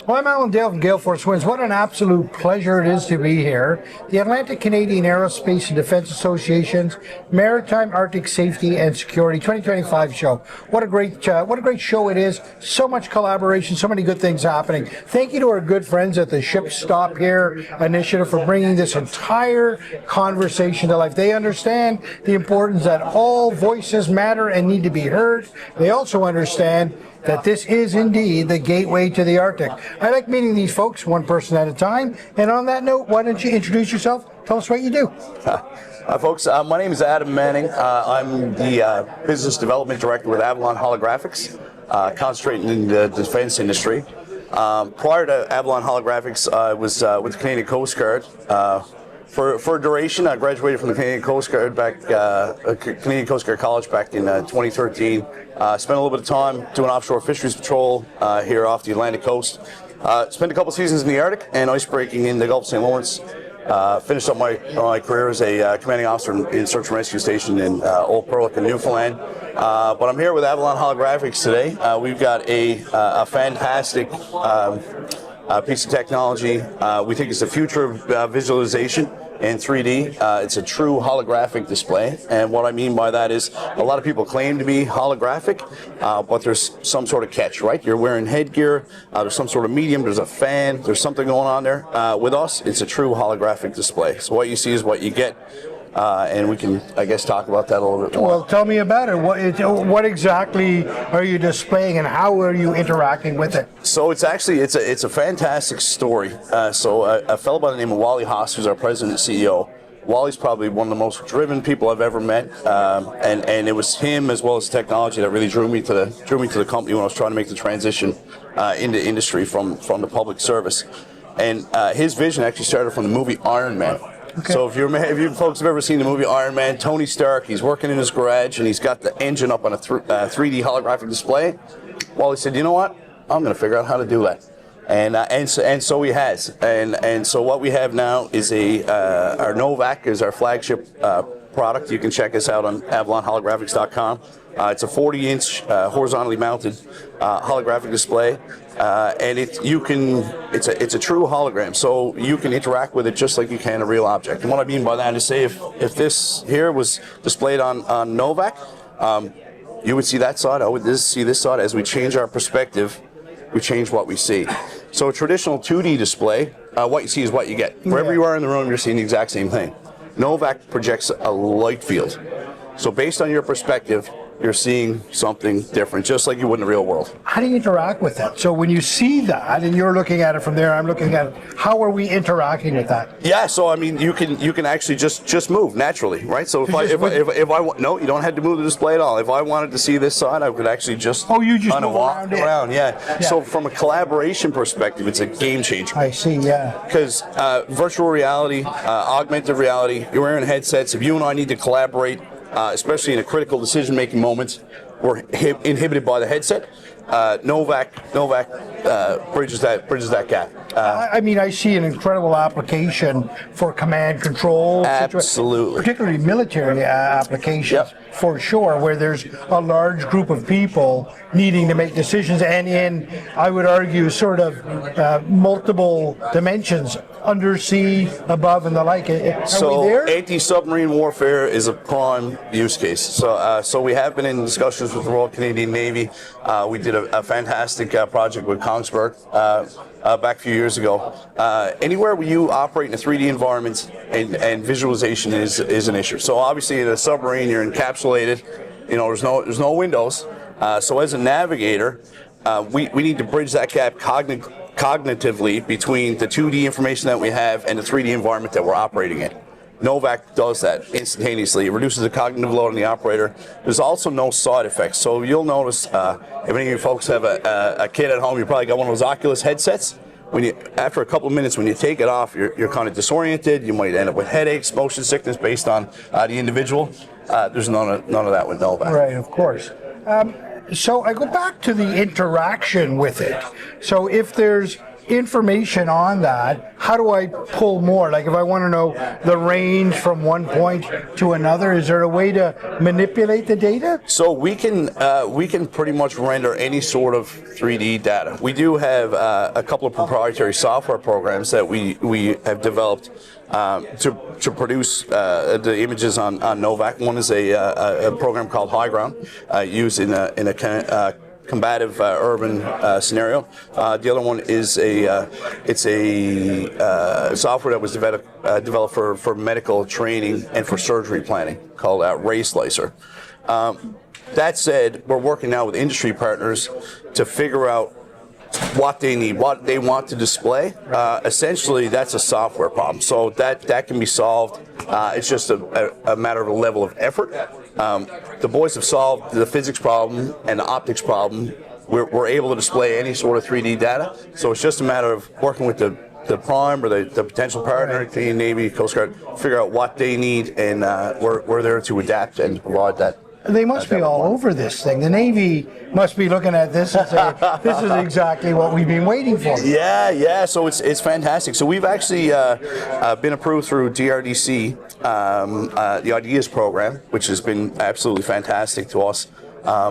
Well, I'm Alan Dale from Gale Force Winds. What an absolute pleasure it is to be here. The Atlantic Canadian Aerospace and Defence Association's Maritime, Arctic Safety and Security 2025 show. What a great show it is. So much collaboration, so many good things happening. Thank you to our good friends at the Ship Stop Here initiative for bringing this entire conversation to life. They understand the importance that all voices matter and need to be heard. They also understand that this is indeed the gateway to the Arctic. I like meeting these folks one person at a time. And on that note, why don't you introduce yourself? Tell us what you do. Hi folks, my name is Adam Manning. I'm the Business Development Director with Avalon Holographics, concentrating in the defense industry. Prior to Avalon Holographics, I was with the Canadian Coast Guard. For a duration, I graduated from the Canadian Coast Guard Canadian Coast Guard College back in 2013. Spent a little bit of time doing offshore fisheries patrol here off the Atlantic coast. Spent a couple seasons in the Arctic and icebreaking in the Gulf of St. Lawrence. Finished up my career as a commanding officer in search and rescue station in Old Perlick in Newfoundland. But I'm here with Avalon Holographics today. We've got a fantastic piece of technology. We think it's the future of visualization in 3D. It's a true holographic display, and what I mean by that is a lot of people claim to be holographic, but there's some sort of catch, right? You're wearing headgear, there's some sort of medium, there's a fan, there's something going on there. With us, it's a true holographic display. So what you see is what you get. And we can, I guess, talk about that a little bit more. Well, tell me about it. What exactly are you displaying, and how are you interacting with it? So it's a fantastic story. So a fellow by the name of Wally Haas, who's our president and CEO. Wally's probably one of the most driven people I've ever met, and it was him as well as technology that really drew me to the company when I was trying to make the transition into industry from the public service. And his vision actually started from the movie Iron Man. Okay. So if you folks have ever seen the movie Iron Man, Tony Stark, he's working in his garage and he's got the engine up on a 3D holographic display. Wally said, you know what? I'm going to figure out how to do that. And so he has. And so what we have now is our Novak is our flagship product. You can check us out on avalonholographics.com. It's a 40-inch horizontally mounted holographic display, and it's a true hologram. So you can interact with it just like you can a real object. And what I mean by that is, say if this here was displayed on Novak, you would see that side. I would see this side. As we change our perspective, we change what we see. So a traditional 2D display, what you see is what you get. Wherever you are in the room, you're seeing the exact same thing. Novak projects a light field. So based on your perspective, you're seeing something different, just like you would in the real world. How do you interact with that? So when you see that, and you're looking at it from there, I'm looking at it, how are we interacting with that? Yeah, so I mean, you can actually just move naturally, right? So if I want, no, you don't have to move the display at all. If I wanted to see this side, I could actually just kind of walk around. Yeah. So from a collaboration perspective, it's a game changer. I see. Yeah. Because virtual reality, augmented reality, you're wearing headsets. If you and I need to collaborate, especially in a critical decision-making moment, we're inhibited by the headset. Novak bridges that gap. I mean, I see an incredible application for command control. Absolutely. Particularly military applications, for sure, where there's a large group of people needing to make decisions, and in, I would argue, sort of multiple dimensions, undersea, above, and the like. Are we there? Anti-submarine warfare is a prime use case. So we have been in discussions with the Royal Canadian Navy. We did a fantastic project with Kongsberg back a few years ago. Anywhere where you operate in a 3D environment and visualization is an issue. So obviously in a submarine you're encapsulated. You know, there's no windows. So as a navigator, we need to bridge that gap cognitively between the 2D information that we have and the 3D environment that we're operating in. Novak does that instantaneously. It reduces the cognitive load on the operator. There's also no side effects. So you'll notice, if any of you folks have a kid at home, you probably got one of those Oculus headsets. After a couple of minutes, when you take it off, you're kind of disoriented. You might end up with headaches, motion sickness based on the individual. There's none of that with Novak. Right, of course. So I go back to the interaction with it. So if there's information on that, how do I pull more? Like if I want to know the range from one point to another, is there a way to manipulate the data? So we can pretty much render any sort of 3D data. We do have a couple of proprietary software programs that we have developed to produce the images on Novak. One is a program called High Ground, used in a combative urban scenario. The other one is it's a software that was developed for medical training and for surgery planning called Ray Slicer. That said, we're working now with industry partners to figure out what they need, what they want to display. Essentially, that's a software problem. So that can be solved. It's just a matter of a level of effort. The boys have solved the physics problem and the optics problem. We're able to display any sort of 3D data. So it's just a matter of working with the prime or the potential partner, Canadian Navy, Coast Guard, figure out what they need, and we're there to adapt and provide that. They must be all over this thing. The Navy must be looking at this and saying, this is exactly what we've been waiting for. Yeah. So it's fantastic. So we've actually been approved through DRDC, the Ideas program, which has been absolutely fantastic to us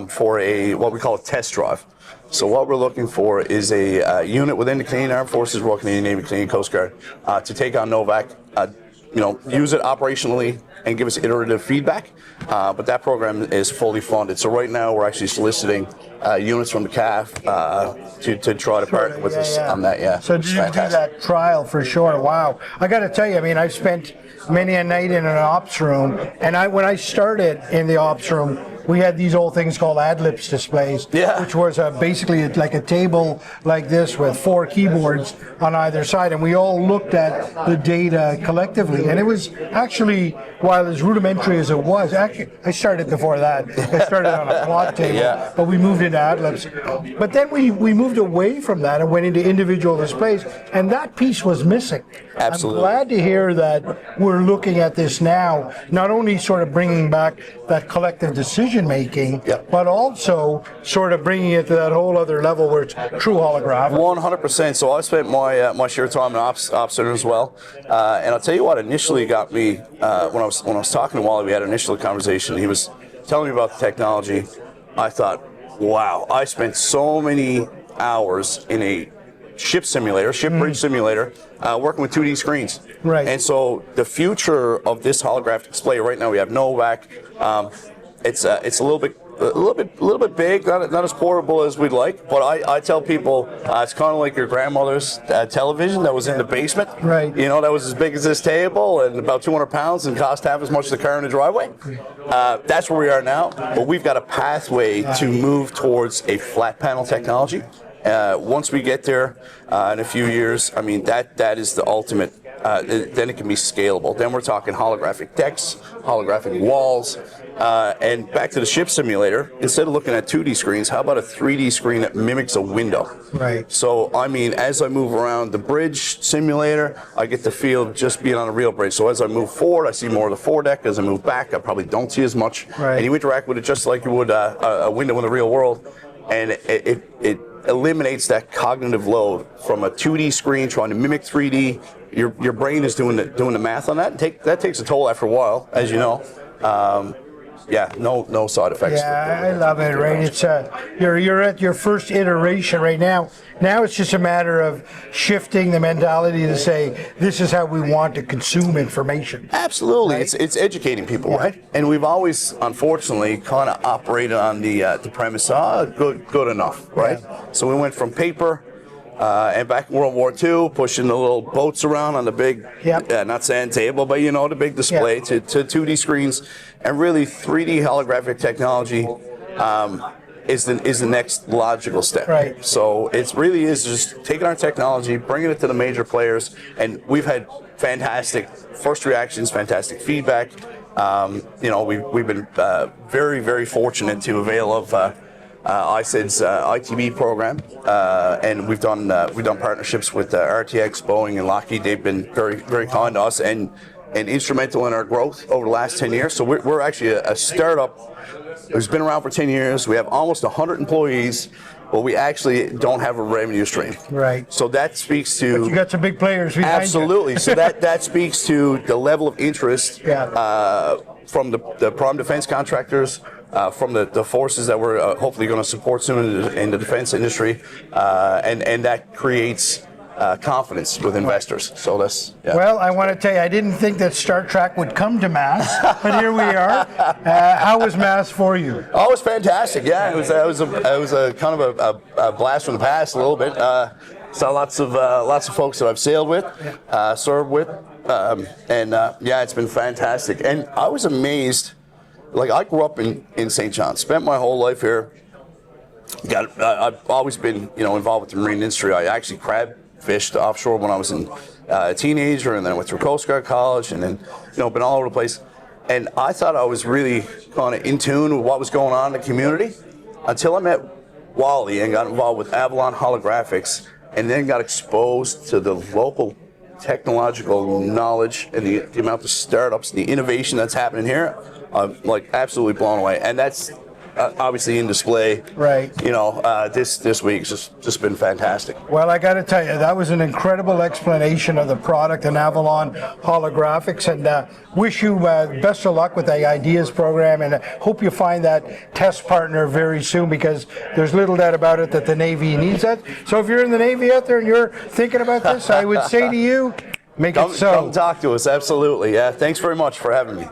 for what we call a test drive. So what we're looking for is a unit within the Canadian Armed Forces, Royal Canadian Navy, Canadian Coast Guard, to take on Novak, use it operationally and give us iterative feedback. But that program is fully funded. So right now we're actually soliciting units from the CAF to try to partner with us on that. Yeah. So did you do that trial for sure? Wow. I got to tell you, I mean, I've spent many a night in an ops room, and when I started in the ops room, we had these old things called ad-libs displays, which was basically like a table like this with 4 keyboards on either side, and we all looked at the data collectively. And it was actually, while as rudimentary as it was, actually, I started before that. I started on a plot table, but we moved into ad-libs. But then we moved away from that and went into individual displays, and that piece was missing. Absolutely. I'm glad to hear that we're looking at this now, not only sort of bringing back that collective decision making, but also sort of bringing it to that whole other level where it's true holographic. 100%. So I spent my share of time in ops center as well, and I'll tell you what initially got me when I was talking to Wally. We had an initial conversation. He was telling me about the technology. I thought, wow, I spent so many hours in a ship bridge simulator, working with 2D screens. Right. And so the future of this holographic display right now, we have Novak. It's a little bit big, not as portable as we'd like. But I tell people it's kind of like your grandmother's television that was in the basement. Right. That was as big as this table and about 200 pounds and cost half as much as the car in the driveway. That's where we are now. But we've got a pathway to move towards a flat panel technology. Once we get there in a few years, I mean, that is the ultimate. Then it can be scalable. Then we're talking holographic decks, holographic walls, and back to the ship simulator. Instead of looking at 2D screens, how about a 3D screen that mimics a window? Right. So, I mean, as I move around the bridge simulator, I get the feel of just being on a real bridge. So as I move forward, I see more of the foredeck. As I move back, I probably don't see as much. Right. And you interact with it just like you would a window in the real world. And it eliminates that cognitive load from a 2D screen trying to mimic 3D. Your brain is doing the math on that. That takes a toll after a while, as you know. No side effects. Yeah, I love it, right? It's you're at your first iteration right now. Now it's just a matter of shifting the mentality to say this is how we want to consume information. Absolutely, right? It's educating people, right? And we've always, unfortunately, kind of operated on the premise, good enough, right? Yeah. So we went from paper. And back in World War II, pushing the little boats around on the big, not sand table, but the big display to 2D screens, and really 3D holographic technology is the next logical step. Right. So it really is just taking our technology, bringing it to the major players, and we've had fantastic first reactions, fantastic feedback. We've been very, very fortunate to avail of ISID's ITB program, and we've done partnerships with RTX, Boeing, and Lockheed. They've been very, very kind to us and instrumental in our growth over the last 10 years. So we're actually a startup who's been around for 10 years. We have almost 100 employees, but we actually don't have a revenue stream. Right. So that speaks to... But you got some big players behind you. Absolutely. So that speaks to the level of interest from the prime defense contractors, from the forces that we're hopefully going to support soon in the defense industry, and that creates confidence with investors. So that's Well, I want to tell you, I didn't think that Star Trek would come to Mass, but here we are. How was Mass for you? Oh, it was fantastic. Yeah, it was a kind of a blast from the past a little bit. Saw lots of folks that I've sailed with, served with, and it's been fantastic. And I was amazed. Like, I grew up in St. John, spent my whole life here. I've always been involved with the marine industry. I actually crab fished offshore when I was a teenager, and then I went through Coast Guard college, and then been all over the place. And I thought I was really kind of in tune with what was going on in the community until I met Wally and got involved with Avalon Holographics, and then got exposed to the local technological knowledge and the amount of startups, the innovation that's happening here. I'm like absolutely blown away, and that's obviously in display. Right. This week's just been fantastic. Well, I got to tell you, that was an incredible explanation of the product in Avalon Holographics, and wish you best of luck with the Ideas program, and hope you find that test partner very soon, because there's little doubt about it that the Navy needs that. So if you're in the Navy out there and you're thinking about this, I would say to you, make it so. Come talk to us, absolutely. Yeah, thanks very much for having me.